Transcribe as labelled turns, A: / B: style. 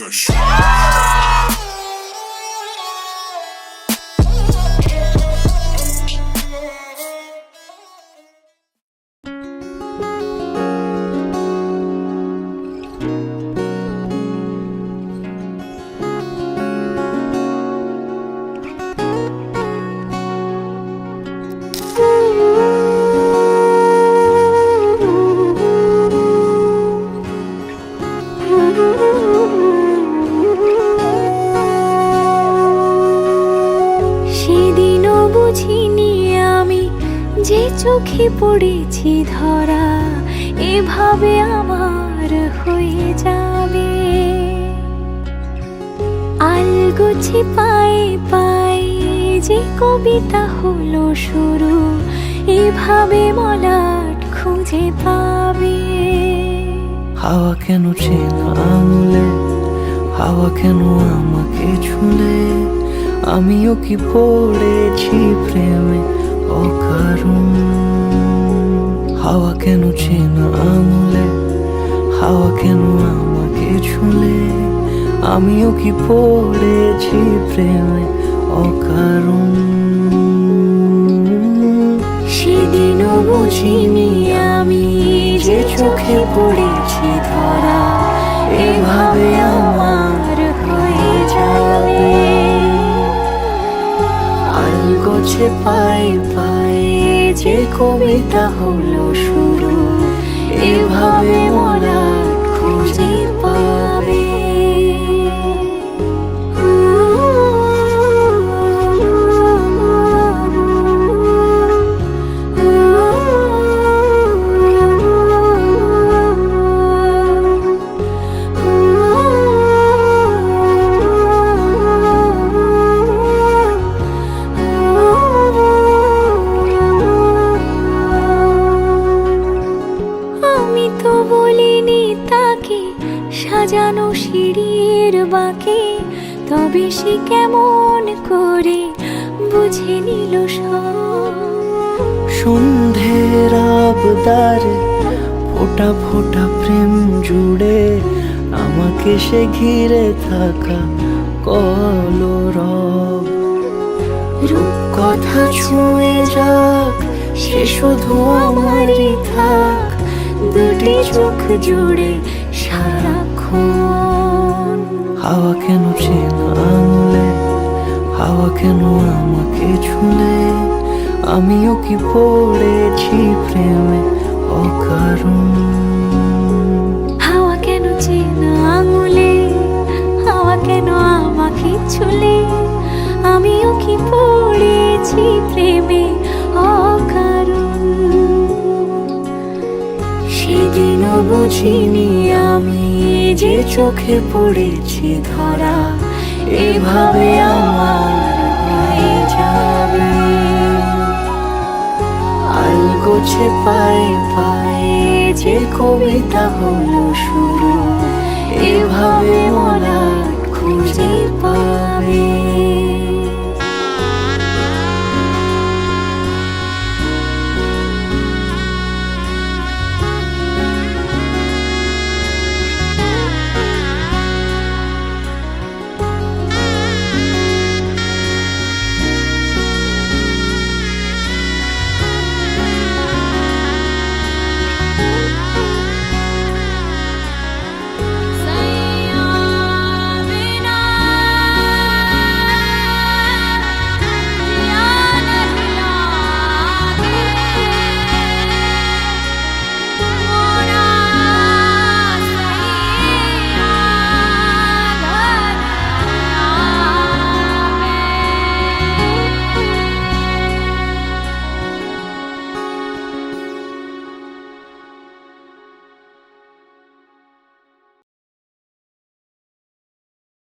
A: Fresh.
B: সেদিনও বুঝিনি আমি যে চোখে পড়েছি ধরা এভাবে আমার হয়ে যাবে। আলগোছে পায়ে পায়ে যে কবিতা হলো শুরু এভাবে মলাট খুঁজে পাবে।
C: হাওয়া কেন চেনা আঙুলে, হাওয়া কেন আমাকে ছুলে, আমিও কি পড়েছি প্রেমে অকারণ। হাওয়া কেন চেনা আঙুলে, হাওয়া কেন আমাকে ছুলে, আমিও কি পড়েছি প্রেমে অকারণ।
B: সেদিনও বুঝিনি আমি যে চোখে পড়েছি ধরা এভাবে আমার হয়ে যাবে।
C: আলগোছে পায়ে পায়ে যে কবিতা হলো শুরু এভাবে মলাট খুঁজে পাবে।
B: আমি তো বলিনি তাকে সাজানো সিঁড়ির বাঁকে, তবে সে কেমন করে বুঝে নিল সব।
C: সন্ধ্যের আবদারে ফোটা ফোটা প্রেম জুড়ে আমাকে সে ঘিরে থাকা কলরব। রূপকথা ছুঁয়ে যাক সে শুধু আমারই থাক, দুটি চোখ জুড়ে সারাক্ষণ। হাওয়া কেন চেনা আঙুলে, হাওয়া কেন আমাকে ছুলে, আমিও কি পড়েছি প্রেমে অকারণ।
B: হাওয়া কেন চেনা আঙুলে, হাওয়া কেন আমাকে ছুলে, আমিও কি পড়েছি প্রেমে অকারণ।
C: সেদিনও বুঝিনি আমি যে চোখে পড়েছি ধরা এভাবে আমার হয়ে যাবে। আলগোছে পায়ে পায়ে যে কবিতা হলো শুরু এভাবে মলাট খুঁজে পাবে।